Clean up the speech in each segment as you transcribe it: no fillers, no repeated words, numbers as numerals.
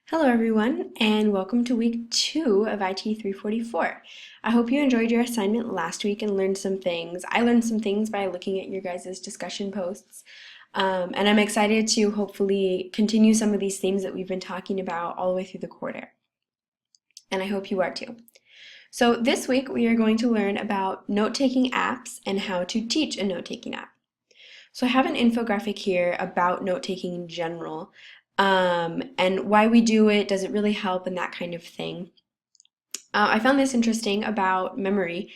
Hello everyone, and welcome to week 2 of IT 344. I hope you enjoyed your assignment last week and learned some things. I learned some things by looking at your guys' discussion posts, and I'm excited to hopefully continue some of these themes that we've been talking about all the way through the quarter. And I hope you are too. So this week we are going to learn about note-taking apps and how to teach a note-taking app. So I have an infographic here about note-taking in general, and why we do it, does it really help, and that kind of thing. I found this interesting about memory.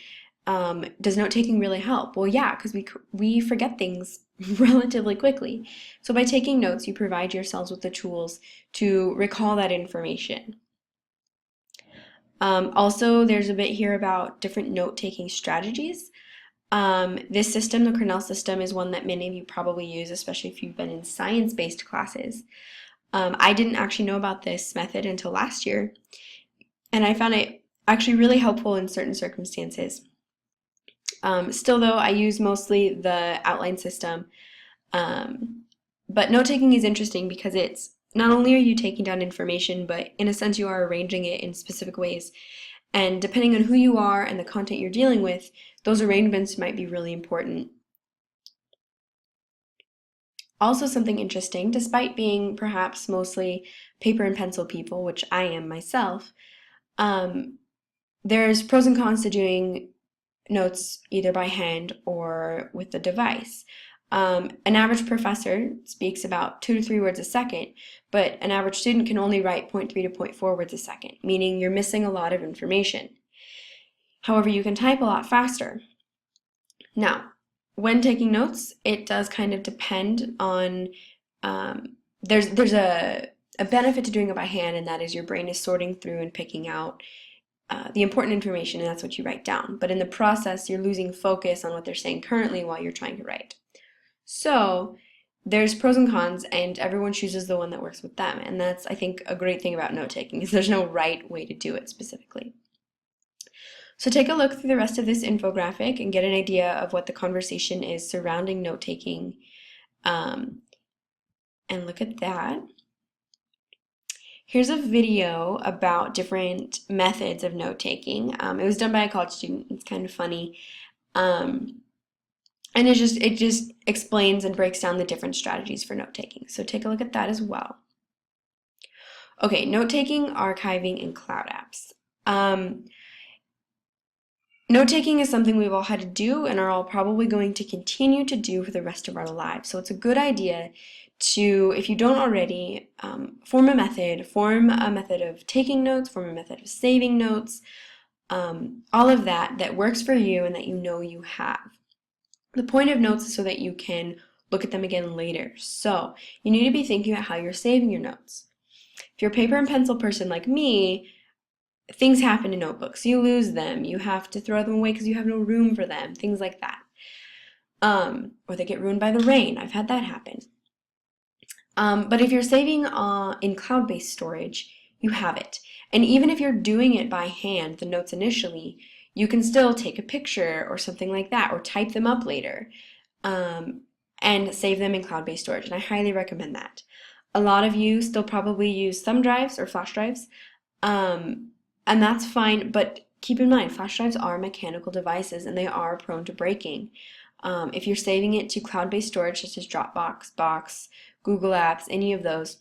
Does note-taking really help? Well, yeah, because we forget things relatively quickly. So by taking notes, you provide yourselves with the tools to recall that information. Also, there's a bit here about different note-taking strategies. This system, the Cornell system, is one that many of you probably use, especially if you've been in science-based classes. I didn't actually know about this method until last year, and I found it actually really helpful in certain circumstances. Still though, I use mostly the outline system, but note-taking is interesting because it's not only are you taking down information, but in a sense you are arranging it in specific ways. And depending on who you are and the content you're dealing with, those arrangements might be really important. Also, something interesting, despite being perhaps mostly paper and pencil people, which I am myself, there's pros and cons to doing notes either by hand or with the device. An average professor speaks about 2 to 3 words a second, but an average student can only write 0.3 to 0.4 words a second, meaning you're missing a lot of information. However, you can type a lot faster. Now, when taking notes, it does kind of depend on, there's a benefit to doing it by hand, and that is your brain is sorting through and picking out the important information, and that's what you write down. But in the process, you're losing focus on what they're saying currently while you're trying to write. So there's pros and cons, and everyone chooses the one that works with them. And that's, I think, a great thing about note-taking, is there's no right way to do it specifically. So take a look through the rest of this infographic and get an idea of what the conversation is surrounding note-taking. And look at that. Here's a video about different methods of note-taking. It was done by a college student. It's kind of funny. And it just explains and breaks down the different strategies for note-taking. So take a look at that as well. Okay, note-taking, archiving, and cloud apps. Note-taking is something we've all had to do and are all probably going to continue to do for the rest of our lives. So it's a good idea to, if you don't already, form a method of taking notes, form a method of saving notes, all of that works for you and that you know you have. The point of notes is so that you can look at them again later. So you need to be thinking about how you're saving your notes. If you're a paper and pencil person like me, things happen in notebooks. You lose them. You have to throw them away because you have no room for them. Things like that. Or they get ruined by the rain. I've had that happen. But if you're saving in cloud-based storage, you have it. And even if you're doing it by hand, the notes initially, you can still take a picture or something like that, or type them up later, and save them in cloud-based storage. And I highly recommend that. A lot of you still probably use thumb drives or flash drives. And that's fine, but keep in mind, flash drives are mechanical devices and they are prone to breaking. If you're saving it to cloud-based storage, such as Dropbox, Box, Google Apps, any of those,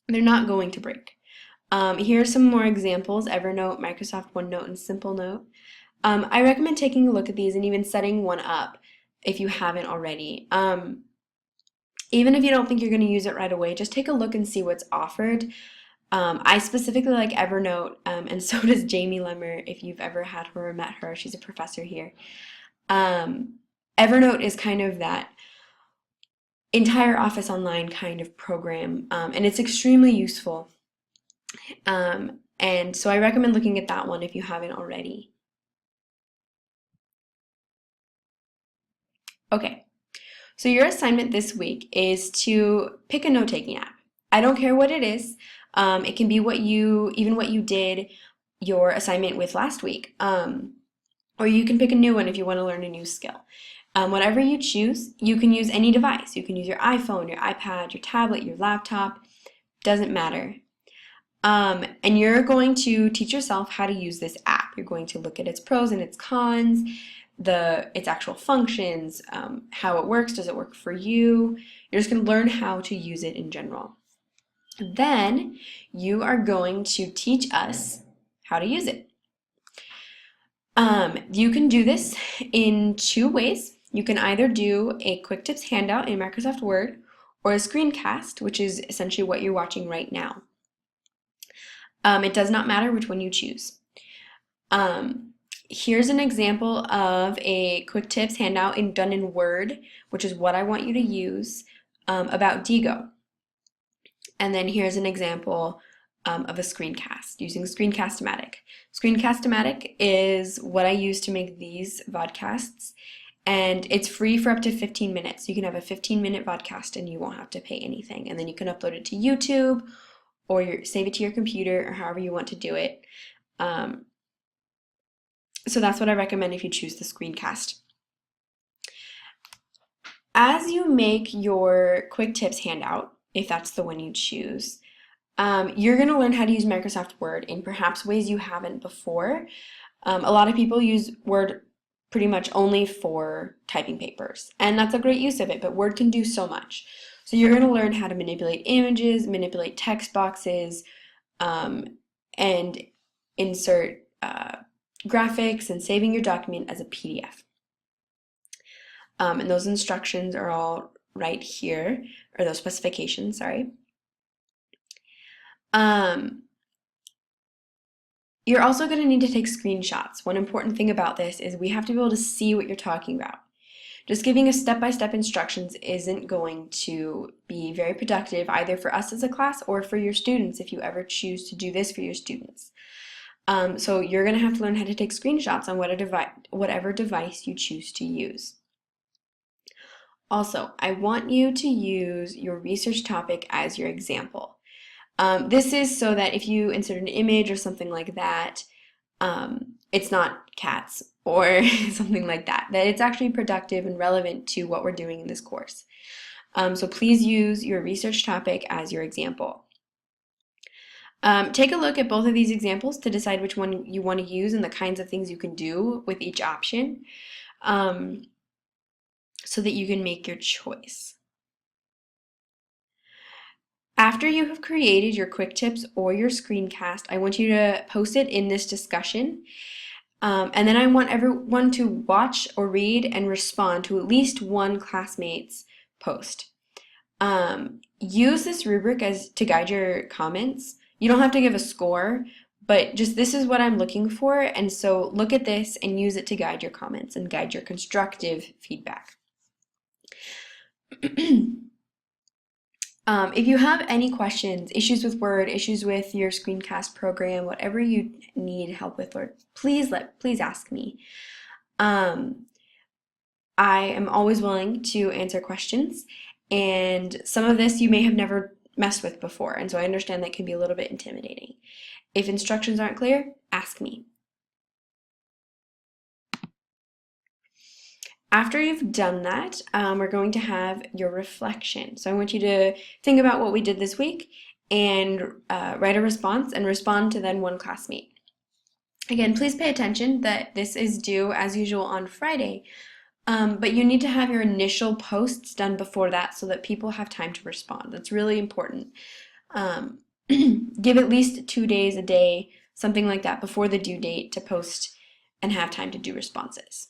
they're not going to break. Here are some more examples: Evernote, Microsoft OneNote, and Simple Note. I recommend taking a look at these and even setting one up if you haven't already. Even if you don't think you're going to use it right away, just take a look and see what's offered. I specifically like Evernote, and so does Jamie Lemmer, if you've ever had her or met her. She's a professor here. Evernote is kind of that entire Office Online kind of program, and it's extremely useful. And so I recommend looking at that one if you haven't already. Okay, so your assignment this week is to pick a note-taking app. I don't care what it is. It can be even what you did your assignment with last week. Or you can pick a new one if you want to learn a new skill. Whatever you choose, you can use any device. You can use your iPhone, your iPad, your tablet, your laptop. Doesn't matter. And you're going to teach yourself how to use this app. You're going to look at its pros and its cons, its actual functions, how it works, does it work for you? You're just going to learn how to use it in general. Then you are going to teach us how to use it. You can do this in two ways. You can either do a quick tips handout in Microsoft Word or a screencast, which is essentially what you're watching right now. It does not matter which one you choose. Here's an example of a quick tips handout done in Word, which is what I want you to use, about Digo. And then here's an example of a screencast using Screencastomatic. Screencastomatic is what I use to make these vodcasts, and it's free for up to 15 minutes. You can have a 15-minute vodcast and you won't have to pay anything. And then you can upload it to YouTube or save it to your computer or however you want to do it. So that's what I recommend if you choose the screencast. As you make your quick tips handout, if that's the one you choose, you're going to learn how to use Microsoft Word in perhaps ways you haven't before. A lot of people use Word pretty much only for typing papers, and that's a great use of it, but Word can do so much. So you're going to learn how to manipulate images, manipulate text boxes, and insert graphics and saving your document as a PDF. And those instructions are all right here, or those specifications, sorry. You're also going to need to take screenshots. One important thing about this is we have to be able to see what you're talking about. Just giving us step-by-step instructions isn't going to be very productive either for us as a class or for your students if you ever choose to do this for your students. So you're going to have to learn how to take screenshots on whatever device you choose to use. Also, I want you to use your research topic as your example. This is so that if you insert an image or something like that, it's not cats or something like that, that it's actually productive and relevant to what we're doing in this course. So please use your research topic as your example. Take a look at both of these examples to decide which one you want to use and the kinds of things you can do with each option, so that you can make your choice. After you have created your quick tips or your screencast, I want you to post it in this discussion. And then I want everyone to watch or read and respond to at least one classmate's post. Use this rubric to guide your comments. You don't have to give a score, but just this is what I'm looking for, and so look at this and use it to guide your comments and guide your constructive feedback. If you have any questions, issues with Word, issues with your screencast program, whatever you need help with, please ask me. I am always willing to answer questions, and some of this you may have never messed with before, and so I understand that can be a little bit intimidating. If instructions aren't clear, ask me. After you've done that, we're going to have your reflection. So I want you to think about what we did this week and write a response and respond to then one classmate. Again, please pay attention that this is due as usual on Friday, but you need to have your initial posts done before that so that people have time to respond. That's really important. Give at least 2 days a day, something like that, before the due date to post and have time to do responses.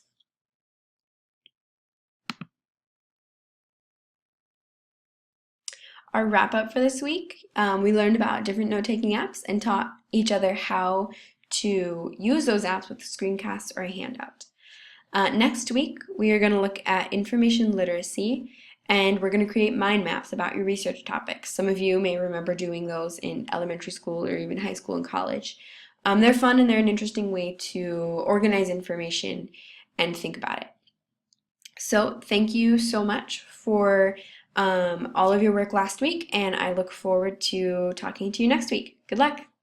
Our wrap up for this week, we learned about different note-taking apps and taught each other how to use those apps with a screencast or a handout. Next week, we are going to look at information literacy, and we're going to create mind maps about your research topics. Some of you may remember doing those in elementary school or even high school and college. They're fun and they're an interesting way to organize information and think about it. So thank you so much for all of your work last week, and I look forward to talking to you next week. Good luck!